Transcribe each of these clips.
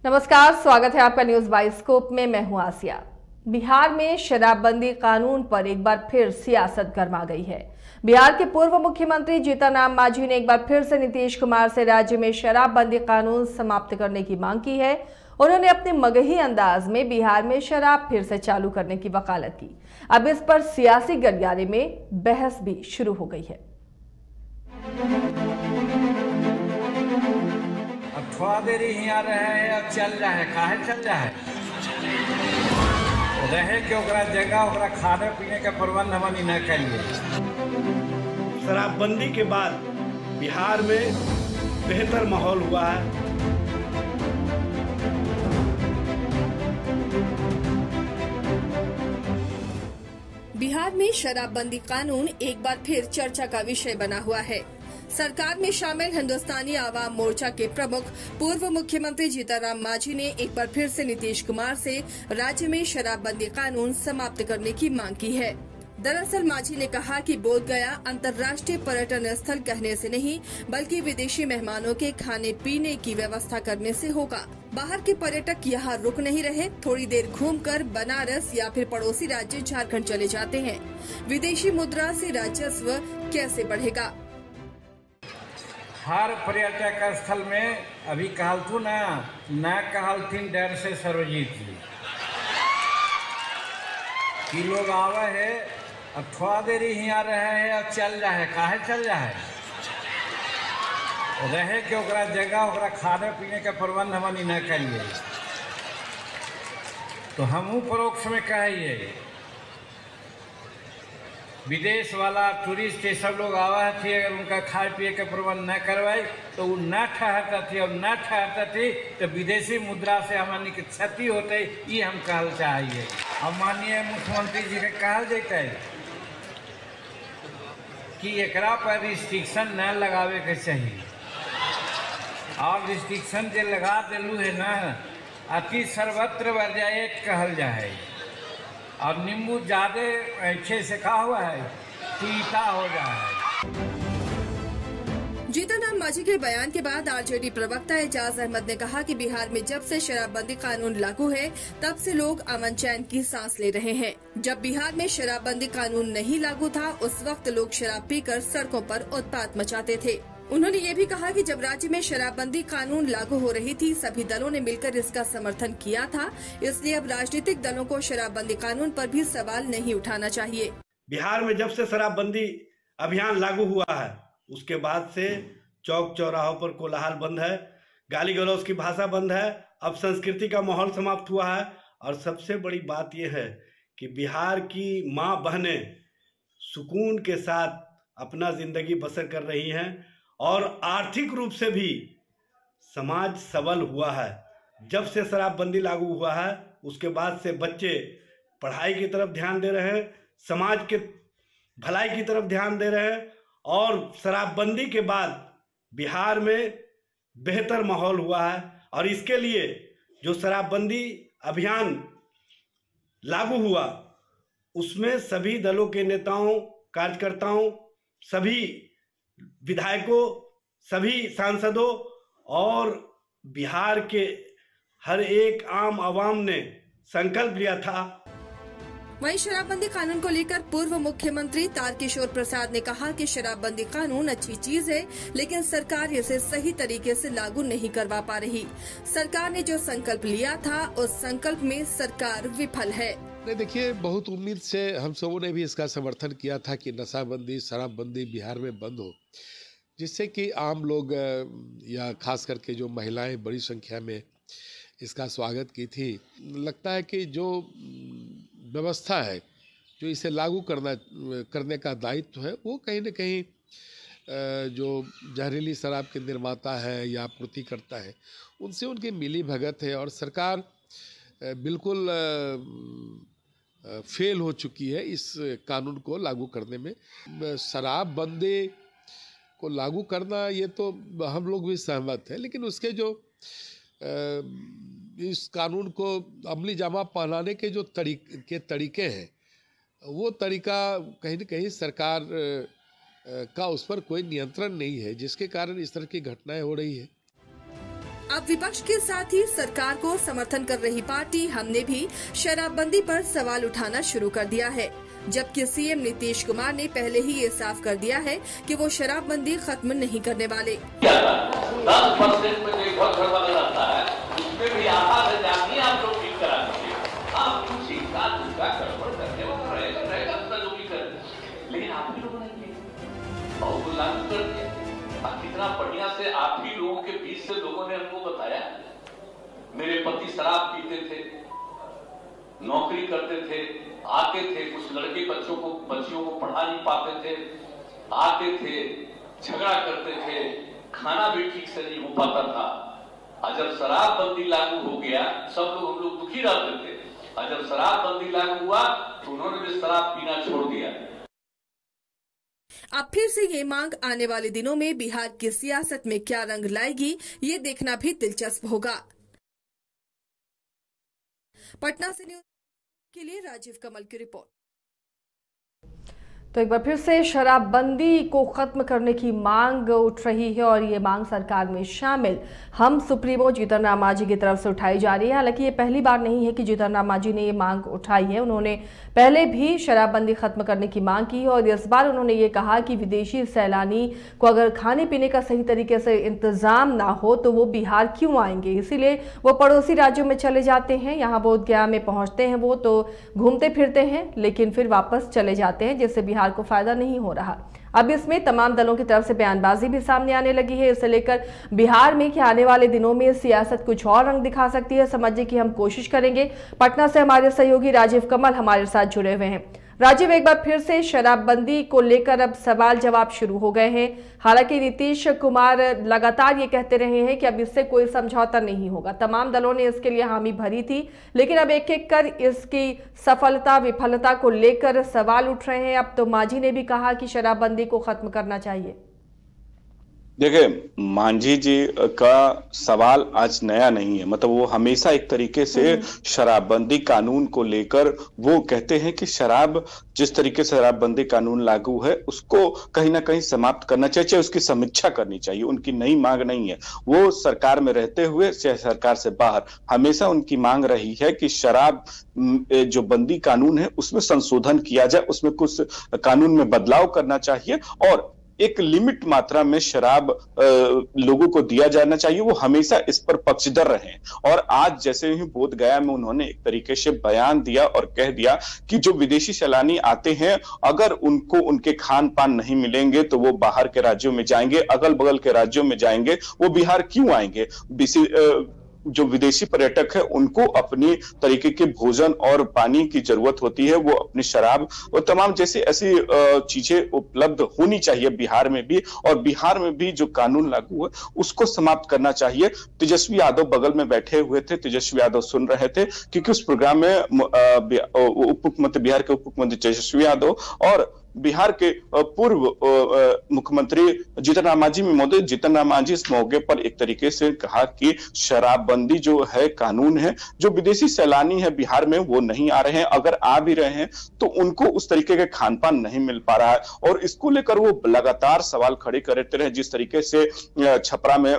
नमस्कार, स्वागत है आपका न्यूज बाइस्कोप में। मैं हूं आसिया। बिहार में शराबबंदी कानून पर एक बार फिर सियासत गर्मा गई है। बिहार के पूर्व मुख्यमंत्री जीतनराम मांझी ने एक बार फिर से नीतीश कुमार से राज्य में शराबबंदी कानून समाप्त करने की मांग की है। उन्होंने अपने मगही अंदाज में बिहार में शराब फिर से चालू करने की वकालत की। अब इस पर सियासी गलियारे में बहस भी शुरू हो गई है। थोड़ा देर ही यहाँ रहे अब चल रहा है, काहे चल रहा है रहे कि ओकरा जगह ओकरा खाने पीने का प्रबंध हमनी न करिए। शराबबंदी के बाद बिहार में बेहतर माहौल हुआ है। बिहार में शराबबंदी कानून एक बार फिर चर्चा का विषय बना हुआ है। सरकार में शामिल हिंदुस्तानी आवाम मोर्चा के प्रमुख पूर्व मुख्यमंत्री जीतनराम मांझी ने एक बार फिर से नीतीश कुमार से राज्य में शराबबंदी कानून समाप्त करने की मांग की है। दरअसल मांझी ने कहा कि बोधगया अंतर्राष्ट्रीय पर्यटन स्थल कहने से नहीं बल्कि विदेशी मेहमानों के खाने पीने की व्यवस्था करने से होगा। बाहर के पर्यटक यहाँ रुक नहीं रहे, थोड़ी देर घूमकर बनारस या फिर पड़ोसी राज्य झारखंड चले जाते हैं। विदेशी मुद्रा से राजस्व कैसे बढ़ेगा? हर पर्यटक स्थल में अभी कहलथू न कहलथिन डर से सर्वजीत जी कि लोग आवे है अब थोड़ा देर ही यहाँ रहे है अब चल रहा है, काहे चल रहा है रहे कि ओकरा जगह ओकरा खाने पीने का प्रबंध हमनी न करिए। तो हमहू परोक्ष में कहिए विदेश वाला टूरिस्ट ये सब लोग आवा थे, अगर उनका खाए पिए का प्रबंध न करवाए तो वो न ठहरता थी। और न ठहरता थी तो विदेशी मुद्रा से हमारी की क्षति होते, ये हम कहल चाहिए। और माननीय मुख्यमंत्री जी के कहल जैते कि एकरा पर रिस्ट्रिक्शन न लगावे के चाहिए। और रिस्ट्रिक्शन जो लगा दिलू है न, अति सर्वत्र वर्जायत कहल जाए। और नींबू ज्यादा अच्छे से कहा हुआ है तीता हो रहा है। जीतनराम मांझी के बयान के बाद आरजेडी प्रवक्ता एजाज अहमद ने कहा कि बिहार में जब से शराबबंदी कानून लागू है तब से लोग अमन चैन की सांस ले रहे हैं। जब बिहार में शराबबंदी कानून नहीं लागू था उस वक्त लोग शराब पीकर सड़कों पर उत्पात मचाते थे। उन्होंने ये भी कहा कि जब राज्य में शराबबंदी कानून लागू हो रही थी सभी दलों ने मिलकर इसका समर्थन किया था, इसलिए अब राजनीतिक दलों को शराबबंदी कानून पर भी सवाल नहीं उठाना चाहिए। बिहार में जब से शराबबंदी अभियान लागू हुआ है उसके बाद से चौक चौराहों पर कोलाहल बंद है, गाली गलौज की भाषा बंद है, अब संस्कृति का माहौल समाप्त हुआ है। और सबसे बड़ी बात यह है कि बिहार की माँ बहनें सुकून के साथ अपना जिंदगी बसर कर रही हैं और आर्थिक रूप से भी समाज सबल हुआ है। जब से शराबबंदी लागू हुआ है उसके बाद से बच्चे पढ़ाई की तरफ ध्यान दे रहे हैं, समाज के भलाई की तरफ ध्यान दे रहे हैं। और शराबबंदी के बाद बिहार में बेहतर माहौल हुआ है। और इसके लिए जो शराबबंदी अभियान लागू हुआ उसमें सभी दलों के नेताओं, कार्यकर्ताओं, सभी विधायकों, सभी सांसदों और बिहार के हर एक आम आवाम ने संकल्प लिया था। वहीं शराबबंदी कानून को लेकर पूर्व मुख्यमंत्री तारकिशोर प्रसाद ने कहा कि शराबबंदी कानून अच्छी चीज है लेकिन सरकार इसे सही तरीके से लागू नहीं करवा पा रही। सरकार ने जो संकल्प लिया था उस संकल्प में सरकार विफल है। देखिए, बहुत उम्मीद से हम सबों ने भी इसका समर्थन किया था कि नशाबंदी शराबबंदी बिहार में बंद हो, जिससे कि आम लोग या खास करके जो महिलाएं बड़ी संख्या में इसका स्वागत की थी। लगता है कि जो व्यवस्था है जो इसे लागू करने का दायित्व है वो कहीं न कहीं जो जहरीली शराब के निर्माता है या आपूर्ति करता है उनसे उनकी मिली भगत है। और सरकार बिल्कुल फेल हो चुकी है इस कानून को लागू करने में। शराबबंदी को लागू करना ये तो हम लोग भी सहमत हैं, लेकिन उसके जो इस कानून को अमली जामा पहनाने के जो तरीके हैं वो तरीका कहीं न कहीं सरकार का उस पर कोई नियंत्रण नहीं है, जिसके कारण इस तरह की घटनाएं हो रही है। अब विपक्ष के साथ ही सरकार को समर्थन कर रही पार्टी हमने भी शराबबंदी पर सवाल उठाना शुरू कर दिया है, जबकि सीएम नीतीश कुमार ने पहले ही ये साफ कर दिया है कि वो शराबबंदी खत्म नहीं करने वाले। 10% में जो बहुत गड़बड़ रहता है, उसमें भी आधा से जानी आप लोग ठीक करा दीजिए। आप कुछ हिस्सा दूसरा गड़बड़ करने वाला रहेगा अपना जो भी करे, लेकिन आप ही लोगों ने किया और वो लागू कर दिया। कितना बढ़िया से आप ही लोगों के बीच से लोगों ने हमको बताया, मेरे पति शराब पीते थे, नौकरी करते थे, आते थे, कुछ लड़के बच्चियों को पढ़ा नहीं पाते थे, आते थे, झगड़ा करते थे, खाना भी ठीक से नहीं हो पाता था। और जब शराबबंदी लागू हो गया, सब लोग हम लोग दुखी रहते थे, और जब शराबबंदी लागू हुआ तो उन्होंने भी शराब पीना छोड़ दिया। अब फिर से ये मांग आने वाले दिनों में बिहार की सियासत में क्या रंग लाएगी, ये देखना भी दिलचस्प होगा। पटना से न्यूज के लिए राजीव कमल की रिपोर्ट। तो एक बार फिर से शराबबंदी को खत्म करने की मांग उठ रही है और ये मांग सरकार में शामिल हम सुप्रीमो जीतन राम मांझी की तरफ से उठाई जा रही है। हालांकि ये पहली बार नहीं है कि जीतन राम मांझी ने ये मांग उठाई है, उन्होंने पहले भी शराबबंदी खत्म करने की मांग की है और इस बार उन्होंने ये कहा कि विदेशी सैलानी को अगर खाने पीने का सही तरीके से इंतजाम ना हो तो वो बिहार क्यों आएंगे, इसीलिए वो पड़ोसी राज्यों में चले जाते हैं। यहाँ बोधगया में पहुंचते हैं वो तो घूमते फिरते हैं, लेकिन फिर वापस चले जाते हैं, जिससे बिहार को फायदा नहीं हो रहा। अब इसमें तमाम दलों की तरफ से बयानबाजी भी सामने आने लगी है। इसे लेकर बिहार में कि आने वाले दिनों में सियासत कुछ और रंग दिखा सकती है, समझने की हम कोशिश करेंगे। पटना से हमारे सहयोगी राजीव कमल हमारे साथ जुड़े हुए हैं। राजीव, एक बार फिर से शराबबंदी को लेकर अब सवाल जवाब शुरू हो गए हैं। हालांकि नीतीश कुमार लगातार ये कहते रहे हैं कि अब इससे कोई समझौता नहीं होगा, तमाम दलों ने इसके लिए हामी भरी थी, लेकिन अब एक एक कर इसकी सफलता विफलता को लेकर सवाल उठ रहे हैं। अब तो मांझी ने भी कहा कि शराबबंदी को खत्म करना चाहिए। देखिए, मांझी जी का सवाल आज नया नहीं है, मतलब वो हमेशा एक तरीके से शराबबंदी कानून को लेकर वो कहते हैं कि शराब जिस तरीके से शराबबंदी कानून लागू है उसको कहीं ना कहीं समाप्त करना चाहिए, उसकी समीक्षा करनी चाहिए। उनकी नई मांग नहीं है, वो सरकार में रहते हुए चाहे सरकार से बाहर हमेशा उनकी मांग रही है कि शराब जो बंदी कानून है उसमें संशोधन किया जाए, उसमें कुछ कानून में बदलाव करना चाहिए और एक लिमिट मात्रा में शराब लोगों को दिया जाना चाहिए। वो हमेशा इस पर पक्षधर रहे और आज जैसे ही बोधगया में उन्होंने एक तरीके से बयान दिया और कह दिया कि जो विदेशी सैलानी आते हैं अगर उनको उनके खान पान नहीं मिलेंगे तो वो बाहर के राज्यों में जाएंगे, अगल बगल के राज्यों में जाएंगे, वो बिहार क्यों आएंगे। जो विदेशी पर्यटक है उनको अपनी तरीके के भोजन और पानी की जरूरत होती है, वो अपनी शराब और तमाम जैसी ऐसी चीजें उपलब्ध होनी चाहिए बिहार में भी, और बिहार में भी जो कानून लागू है उसको समाप्त करना चाहिए। तेजस्वी यादव बगल में बैठे हुए थे, तेजस्वी यादव सुन रहे थे क्योंकि उस प्रोग्राम में उप मुख्यमंत्री बिहार के उप मुख्यमंत्री तेजस्वी यादव और बिहार के पूर्व मुख्यमंत्री जीतन राम मांझी में मौजूद। जीतन राम मांझी इस मौके पर एक तरीके से कहा कि शराबबंदी जो है कानून है, जो विदेशी सैलानी है बिहार में वो नहीं आ रहे हैं, अगर आ भी रहे हैं तो उनको उस तरीके के खान पान नहीं मिल पा रहा है और इसको लेकर वो लगातार सवाल खड़े करते रहे। जिस तरीके से छपरा में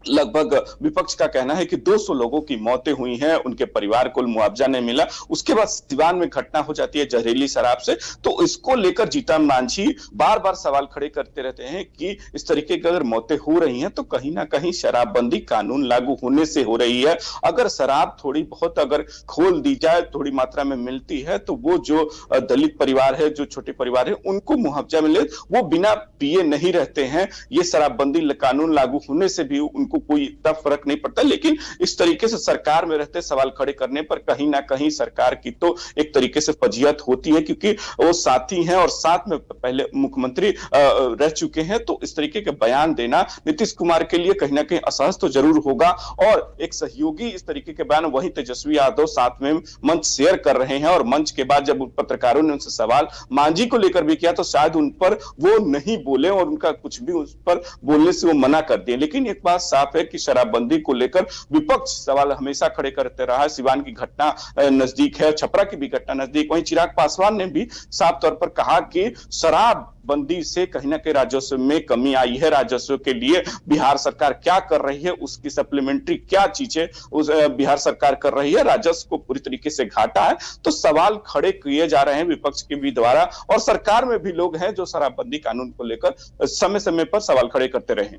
लगभग विपक्ष का कहना है कि 200 लोगों की मौतें हुई हैं, उनके परिवार को मुआवजा नहीं मिला, उसके बाद सिवान में घटना हो जाती है जहरीली शराब से, तो इसको लेकर जीतन मांझी बार बार सवाल खड़े करते रहते हैं कि इस तरीके की अगर मौतें हो रही हैं तो कहीं ना कहीं शराबबंदी कानून लागू होने से हो रही है। अगर शराब थोड़ी बहुत अगर खोल दी जाए, थोड़ी मात्रा में मिलती है तो वो जो दलित परिवार है, जो छोटे परिवार है, उनको मुआवजा मिले, वो बिना पिए नहीं रहते हैं। ये शराबबंदी कानून लागू होने से भी उनको कोई इतना फर्क नहीं पड़ता, लेकिन इस तरीके से सरकार में रहते सवाल खड़े करने पर कहीं ना कहीं सरकार की तो एक तरीके से फजीहत होती है, क्योंकि वो साथी हैं और साथ में पहले मुख्यमंत्री रह चुके हैं। तो इस तरीके के बयान देना नीतीश कुमार के लिए कहीं ना कहीं असहज तो जरूर होगा और एक सहयोगी इस तरीके के बयान वही तेजस्वी यादव साथ में मंच शेयर कर रहे हैं और मंच के बाद जब पत्रकारों ने उनसे सवाल मांझी को लेकर भी किया तो शायद उन पर वो नहीं बोले और उनका कुछ भी उस पर बोलने से वो मना कर दिए। लेकिन एक बात साफ है कि शराबबंदी को लेकर विपक्ष सवाल हमेशा खड़े करते रहा है। सिवान की घटना नजदीक है, छपरा की भी घटना नजदीक। वहीं चिराग पासवान ने भी साफ तौर पर कहा कि शराबबंदी से कहीं ना कहीं राजस्व में कमी आई है। राजस्व के लिए बिहार सरकार क्या कर रही है, उसकी सप्लीमेंट्री क्या चीजें उस बिहार सरकार कर रही है, राजस्व को पूरी तरीके से घाटा है। तो सवाल खड़े किए जा रहे हैं विपक्ष के भी द्वारा, और सरकार में भी लोग हैं जो शराबबंदी कानून को लेकर समय समय पर सवाल खड़े करते रहे।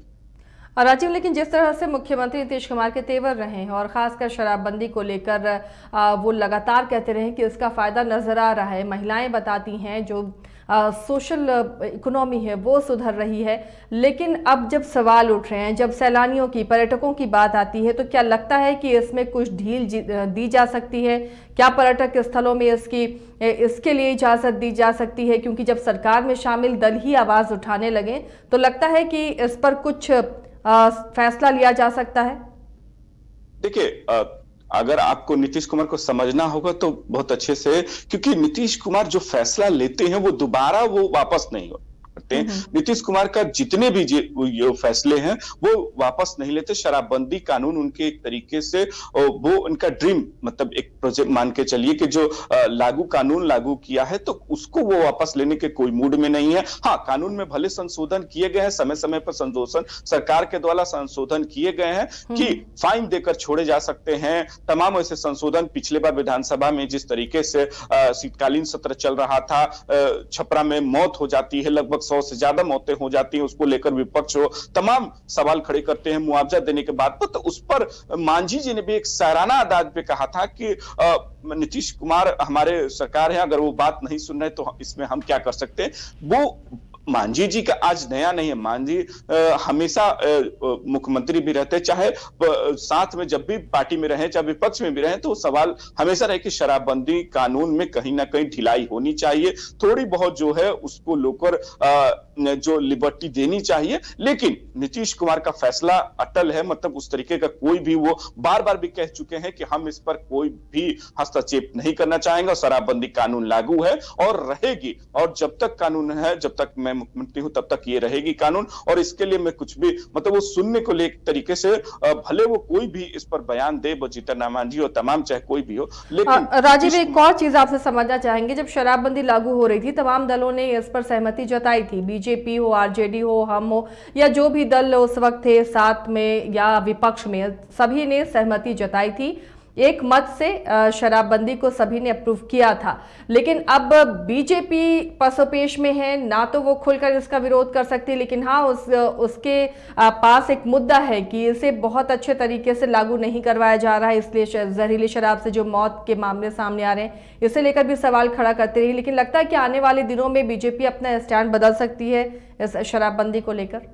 राजीव, लेकिन जिस तरह से मुख्यमंत्री नीतीश कुमार के तेवर रहे हैं और खासकर शराबबंदी को लेकर वो लगातार कहते रहे कि इसका फायदा नजर आ रहा है, महिलाएं बताती हैं जो सोशल इकोनॉमी है वो सुधर रही है, लेकिन अब जब सवाल उठ रहे हैं, जब सैलानियों की, पर्यटकों की बात आती है, तो क्या लगता है कि इसमें कुछ ढील दी जा सकती है? क्या पर्यटक स्थलों में इसके लिए इजाजत दी जा सकती है? क्योंकि जब सरकार में शामिल दल ही आवाज उठाने लगे तो लगता है कि इस पर कुछ फैसला लिया जा सकता है। देखिए, अगर आपको नीतीश कुमार को समझना होगा तो बहुत अच्छे से, क्योंकि नीतीश कुमार जो फैसला लेते हैं वो दोबारा वो वापस नहीं करते हैं। नीतीश कुमार का जितने भी जो फैसले हैं वो वापस नहीं लेते। शराबबंदी कानून उनके एक तरीके से वो उनका ड्रीम, मतलब एक प्रोजेक्ट मान के चलिए कि जो कानून लागू किया है तो उसको वो वापस लेने के कोई मूड में नहीं है। हाँ, कानून में भले संशोधन किए गए हैं, समय समय पर संशोधन सरकार के द्वारा संशोधन किए गए हैं कि फाइन देकर छोड़े जा सकते हैं। तमाम ऐसे संशोधन पिछले बार विधानसभा में जिस तरीके से शीतकालीन सत्र चल रहा था, छपरा में मौत हो जाती है, लगभग 100 से ज्यादा मौतें हो जाती हैं, उसको लेकर विपक्ष तमाम सवाल खड़े करते हैं मुआवजा देने के बाद पर। तो उस पर मांझी जी ने भी एक सराहना अंदाज पे कहा था कि नीतीश कुमार हमारे सरकार है, अगर वो बात नहीं सुन रहे तो इसमें हम क्या कर सकते हैं। वो मांझी जी का आज नया नहीं है। मांझी हमेशा मुख्यमंत्री भी रहते, चाहे साथ में जब भी पार्टी में रहे, चाहे विपक्ष में भी रहे, तो सवाल हमेशा रहे कि शराबबंदी कानून में कहीं ना कहीं ढिलाई होनी चाहिए, थोड़ी बहुत जो है उसको लेकर जो लिबर्टी देनी चाहिए। लेकिन नीतीश कुमार का फैसला अटल है, मतलब उस तरीके का कोई भी, वो बार बार भी कह चुके हैं कि हम इस पर कोई भी हस्तक्षेप नहीं करना चाहेंगे। शराबबंदी कानून लागू है और रहेगी, और जब तक कानून है, जब तक मैं मुख्यमंत्री हूं तब तक ये रहेगी कानून। और इसके लिए मैं कुछ भी, मतलब वो सुनने को ले तरीके से, भले वो कोई भी इस पर बयान दे, वो जीतन राम मांझी हो, तमाम चाहे कोई भी हो। लेकिन राजीव, एक और चीज आपसे समझना चाहेंगे, जब शराबबंदी लागू हो रही थी तमाम दलों ने इस पर सहमति जताई थी, बीजेपी हो, आरजेडी हो, हम हो, या जो भी दल उस वक्त थे साथ में या विपक्ष में, सभी ने सहमति जताई थी, एक मत से शराबबंदी को सभी ने अप्रूव किया था। लेकिन अब बीजेपी पसोपेश में है, ना तो वो खुलकर इसका विरोध कर सकती, लेकिन हाँ उसके पास एक मुद्दा है कि इसे बहुत अच्छे तरीके से लागू नहीं करवाया जा रहा है, इसलिए जहरीली शराब से जो मौत के मामले सामने आ रहे हैं, इसे लेकर भी सवाल खड़ा करते रही। लेकिन लगता है कि आने वाले दिनों में बीजेपी अपना स्टैंड बदल सकती है इस शराबबंदी को लेकर।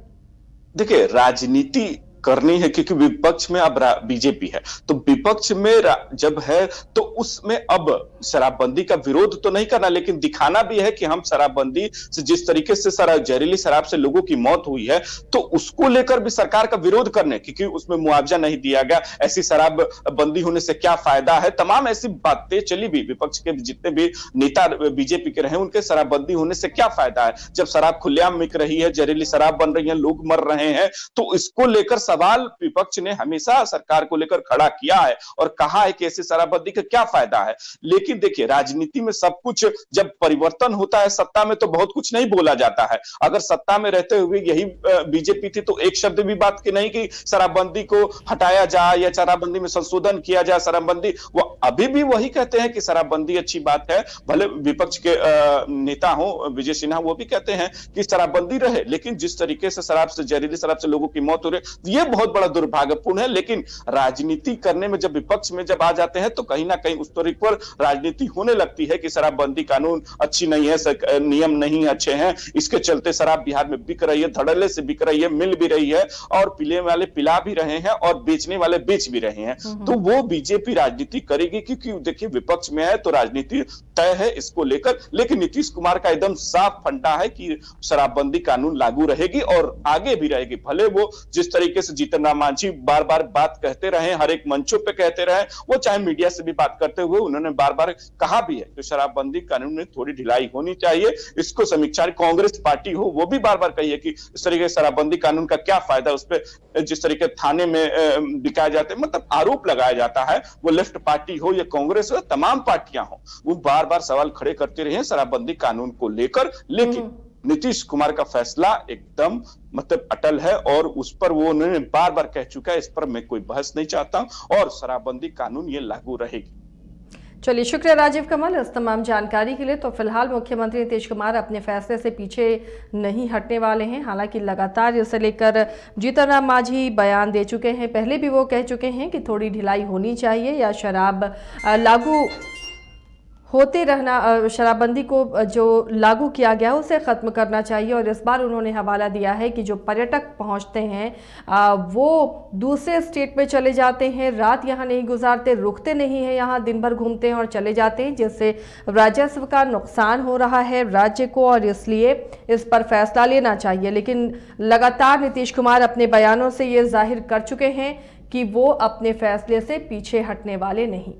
देखिए, राजनीति करनी है क्योंकि विपक्ष में अब बीजेपी है, तो विपक्ष में जब है तो उसमें अब शराबबंदी का विरोध तो नहीं करना, लेकिन दिखाना भी है कि हम शराबबंदी से, जिस तरीके से जहरीली शराब से लोगों की मौत हुई है, तो उसको लेकर भी सरकार का विरोध करने, क्योंकि उसमें मुआवजा नहीं दिया गया, ऐसी शराबबंदी होने से क्या फायदा है, तमाम ऐसी बातें चली भी। विपक्ष के जितने भी नेता बीजेपी के रहे, उनके शराबबंदी होने से क्या फायदा है, जब शराब खुलेआम बिक रही है, जहरीली शराब बन रही है, लोग मर रहे हैं। तो इसको लेकर सवाल विपक्ष ने हमेशा सरकार को लेकर खड़ा किया है और कहा है कि ऐसी शराबबंदी का क्या फायदा है। लेकिन देखिए, राजनीति में सब कुछ जब परिवर्तन होता है, सत्ता में तो बहुत कुछ नहीं बोला जाता है। अगर सत्ता में रहते हुए यही बीजेपी थी तो एक शब्द भी बात की नहीं कि शराबबंदी को हटाया जाए या शराबबंदी में संशोधन किया जाए। शराबबंदी, वो अभी भी वही कहते हैं कि शराबबंदी अच्छी बात है। भले विपक्ष के नेता हो, विजय सिन्हा, वो भी कहते हैं कि शराबबंदी रहे, लेकिन जिस तरीके से शराब से, जहरीली शराब से लोगों की मौत हो रही है, ये बहुत बड़ा दुर्भाग्यपूर्ण है। लेकिन राजनीति करने में जब विपक्ष में जब आ जाते हैं तो कहीं ना कहीं उस तरीके पर राजनीति होने लगती है कि शराबबंदी कानून अच्छी नहीं है, नियम नहीं अच्छे हैं, इसके चलते शराब बिहार में बिक रही है, धड़ल्ले से बिक रही है, मिल भी रही है, और पीने वाले पिला भी रहे हैं और बेचने वाले बेच भी रहे हैं। तो वो बीजेपी राजनीति करेगी, क्योंकि देखिए विपक्ष में है तो राजनीति तय है इसको लेकर। लेकिन नीतीश कुमार का एकदम साफ फंडा है कि शराबबंदी कानून लागू रहेगी और आगे भी रहेगी, भले वो जिस तरीके से जीतन राम मांझी बार बार बात कहते रहे, हर एक मंचों पे कहते रहे, वो चाहे मीडिया से भी बात करते हुए उन्होंने बार बार कहा भी है कि शराबबंदी कानून में थोड़ी ढिलाई होनी चाहिए, इसको समीक्षा कांग्रेस पार्टी हो वो भी बार बार कही है कि इस तरीके से शराबबंदी कानून का क्या फायदा, उस पर जिस तरीके थाने में दिखाया जाता है, मतलब आरोप लगाया जाता है, वो लेफ्ट पार्टी हो या कांग्रेस हो, तमाम पार्टियां हो, वो बार बार सवाल खड़े करते रहे शराबबंदी कानून को लेकर। लेकिन नीतीश कुमार का फैसला एकदम मतलब अटल है और उस पर वो उन्होंने बार बार कह चुका है, इस पर मैं कोई बहस नहीं चाहता और शराबबंदी कानून ये लागू रहेगी। चलिए, शुक्रिया राजीव कमल इस तमाम जानकारी के लिए। तो फिलहाल मुख्यमंत्री नीतीश कुमार अपने फैसले से पीछे नहीं हटने वाले हैं। हालांकि लगातार इसे लेकर जीतन राम मांझी बयान दे चुके हैं, पहले भी वो कह चुके हैं कि थोड़ी ढिलाई होनी चाहिए या शराब लागू होते रहना, शराबबंदी को जो लागू किया गया उसे ख़त्म करना चाहिए। और इस बार उन्होंने हवाला दिया है कि जो पर्यटक पहुंचते हैं वो दूसरे स्टेट में चले जाते हैं, रात यहाँ नहीं गुजारते, रुकते नहीं हैं, यहाँ दिन भर घूमते हैं और चले जाते हैं, जिससे राजस्व का नुकसान हो रहा है राज्य को और इसलिए इस पर फैसला लेना चाहिए। लेकिन लगातार नीतीश कुमार अपने बयानों से ये जाहिर कर चुके हैं कि वो अपने फैसले से पीछे हटने वाले नहीं।